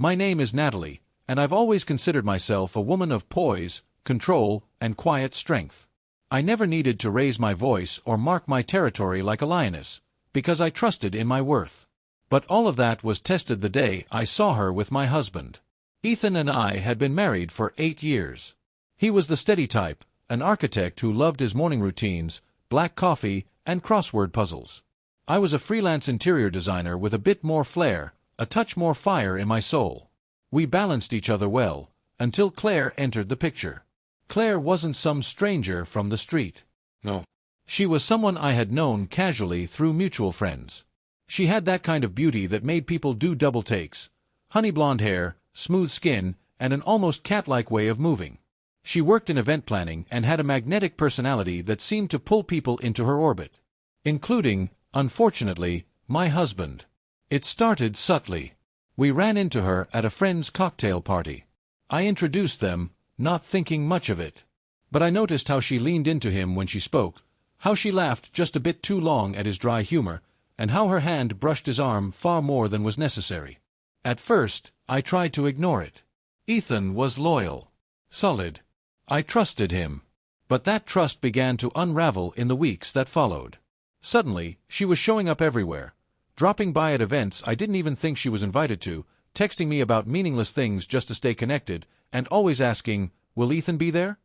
My name is Natalie, and I've always considered myself a woman of poise, control, and quiet strength. I never needed to raise my voice or mark my territory like a lioness, because I trusted in my worth. But all of that was tested the day I saw her with my husband. Ethan and I had been married for 8 years. He was the steady type, an architect who loved his morning routines, black coffee, and crossword puzzles. I was a freelance interior designer with a bit more flair, a touch more fire in my soul. We balanced each other well, until Claire entered the picture. Claire wasn't some stranger from the street. No. She was someone I had known casually through mutual friends. She had that kind of beauty that made people do double takes. Honey blonde hair, smooth skin, and an almost cat-like way of moving. She worked in event planning and had a magnetic personality that seemed to pull people into her orbit. Including, unfortunately, my husband. It started subtly. We ran into her at a friend's cocktail party. I introduced them, not thinking much of it. But I noticed how she leaned into him when she spoke, how she laughed just a bit too long at his dry humor, and how her hand brushed his arm far more than was necessary. At first, I tried to ignore it. Ethan was loyal. Solid. I trusted him. But that trust began to unravel in the weeks that followed. Suddenly, she was showing up everywhere, dropping by at events I didn't even think she was invited to, texting me about meaningless things just to stay connected, and always asking, "Will Ethan be there?"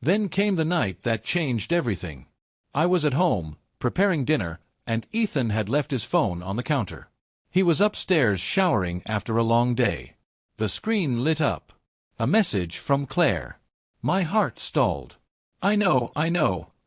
Then came the night that changed everything. I was at home, preparing dinner, and Ethan had left his phone on the counter. He was upstairs showering after a long day. The screen lit up. A message from Claire. My heart stalled. I know,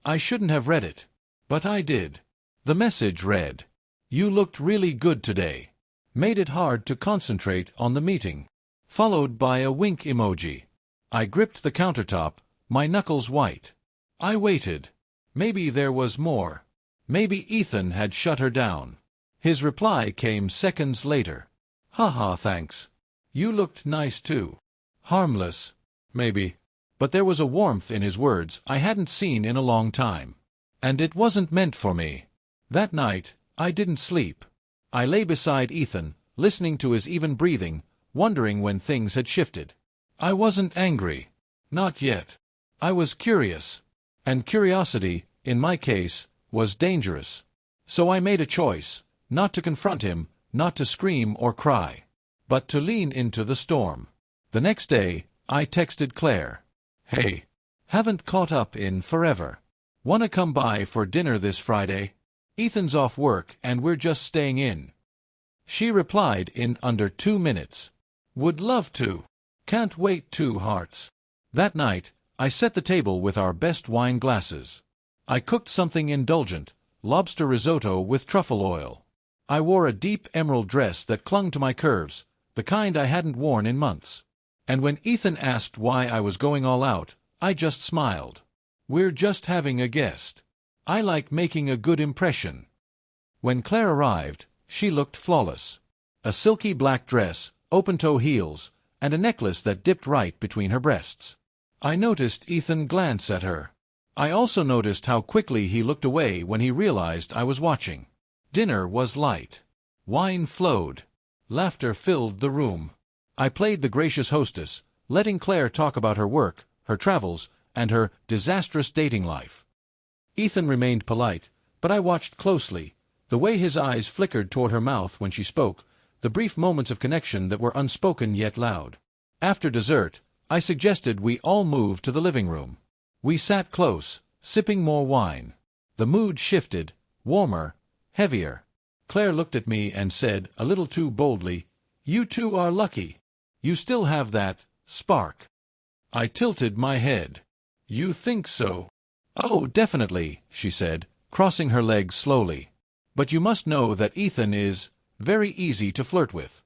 I shouldn't have read it. But I did. The message read, "You looked really good today." Made it hard to concentrate on the meeting. Followed by a wink emoji. I gripped the countertop, my knuckles white. I waited. Maybe there was more. Maybe Ethan had shut her down. His reply came seconds later. Haha, thanks. You looked nice too. Harmless. Maybe. But there was a warmth in his words I hadn't seen in a long time. And it wasn't meant for me. That night, I didn't sleep. I lay beside Ethan, listening to his even breathing, wondering when things had shifted. I wasn't angry. Not yet. I was curious. And curiosity, in my case, was dangerous. So I made a choice, not to confront him, not to scream or cry, but to lean into the storm. The next day, I texted Claire. Hey. Haven't caught up in forever. Wanna come by for dinner this Friday? Ethan's off work and we're just staying in. She replied in under 2 minutes. Would love to. Can't wait 2 hearts. That night, I set the table with our best wine glasses. I cooked something indulgent, lobster risotto with truffle oil. I wore a deep emerald dress that clung to my curves, the kind I hadn't worn in months. And when Ethan asked why I was going all out, I just smiled. We're just having a guest. I like making a good impression. When Claire arrived, she looked flawless. A silky black dress, open-toe heels, and a necklace that dipped right between her breasts. I noticed Ethan glance at her. I also noticed how quickly he looked away when he realized I was watching. Dinner was light. Wine flowed. Laughter filled the room. I played the gracious hostess, letting Claire talk about her work, her travels, and her disastrous dating life. Ethan remained polite, but I watched closely, the way his eyes flickered toward her mouth when she spoke, the brief moments of connection that were unspoken yet loud. After dessert, I suggested we all move to the living room. We sat close, sipping more wine. The mood shifted, warmer, heavier. Claire looked at me and said, a little too boldly, "You two are lucky. You still have that spark." I tilted my head. "You think so?" "Oh, definitely," she said, crossing her legs slowly. "But you must know that Ethan is very easy to flirt with."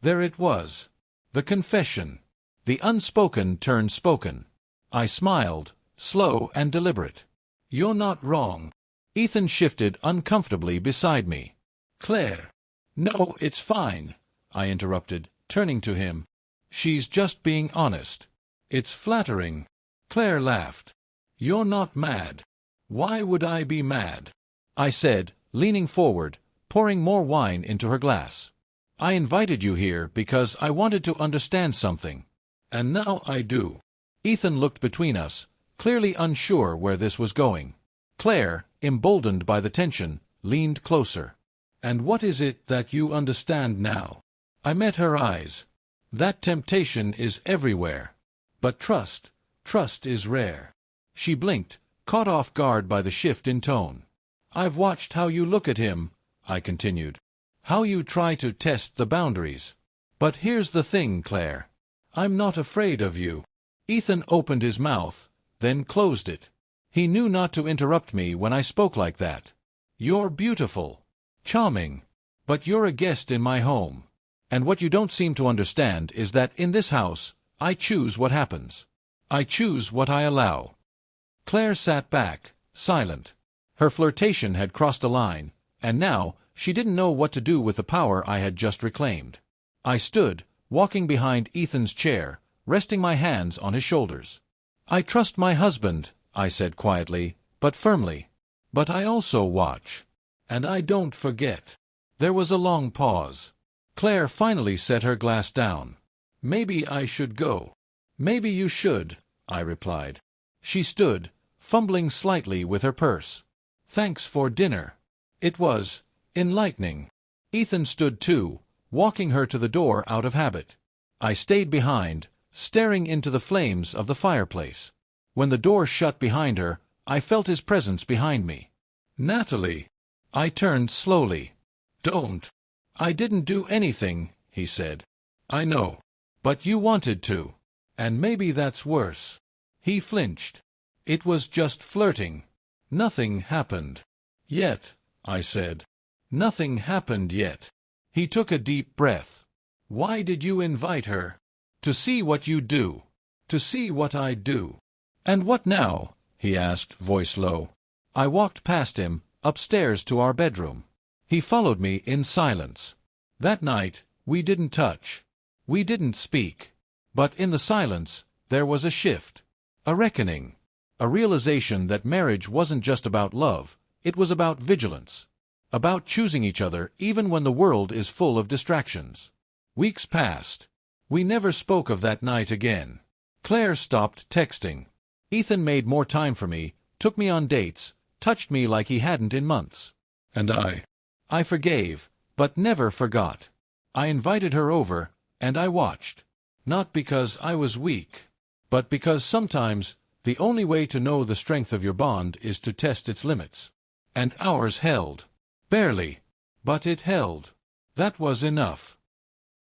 There it was. The confession. The unspoken turned spoken. I smiled, slow and deliberate. "You're not wrong." Ethan shifted uncomfortably beside me. "Claire." "No, it's fine," I interrupted, turning to him. "She's just being honest." "It's flattering." Claire laughed. "You're not mad." "Why would I be mad?" I said, leaning forward, pouring more wine into her glass. I invited you here because I wanted to understand something. And now I do." Ethan looked between us, clearly unsure where this was going. Claire, emboldened by the tension, leaned closer. "And what is it that you understand now?" I met her eyes. "That temptation is everywhere. But trust is rare." She blinked, caught off guard by the shift in tone. "I've watched how you look at him," I continued. "How you try to test the boundaries. But here's the thing, Claire. I'm not afraid of you." Ethan opened his mouth, then closed it. He knew not to interrupt me when I spoke like that. "You're beautiful. Charming. But you're a guest in my home. And what you don't seem to understand is that in this house, I choose what happens. I choose what I allow." Claire sat back, silent. Her flirtation had crossed a line, and now she didn't know what to do with the power I had just reclaimed. I stood, walking behind Ethan's chair, resting my hands on his shoulders. "I trust my husband," I said quietly, but firmly. "But I also watch. And I don't forget." There was a long pause. Claire finally set her glass down. "Maybe I should go." "Maybe you should," I replied. She stood, fumbling slightly with her purse. "Thanks for dinner. It was enlightening." Ethan stood too, walking her to the door out of habit. I stayed behind, staring into the flames of the fireplace. When the door shut behind her, I felt his presence behind me. "Natalie." I turned slowly. "Don't." "I didn't do anything," he said. "I know. But you wanted to. And maybe that's worse." He flinched. "It was just flirting. Nothing happened." "Yet," I said. "Nothing happened yet." He took a deep breath. "Why did you invite her?" "To see what you do. To see what I do." "And what now?" he asked, voice low. I walked past him, upstairs to our bedroom. He followed me in silence. That night, we didn't touch. We didn't speak. But in the silence, there was a shift. A reckoning. A realization that marriage wasn't just about love, it was about vigilance. About choosing each other even when the world is full of distractions. Weeks passed. We never spoke of that night again. Claire stopped texting. Ethan made more time for me, took me on dates, touched me like he hadn't in months. And I forgave, but never forgot. I invited her over, and I watched. Not because I was weak, but because sometimes the only way to know the strength of your bond is to test its limits. And ours held. Barely. But it held. That was enough.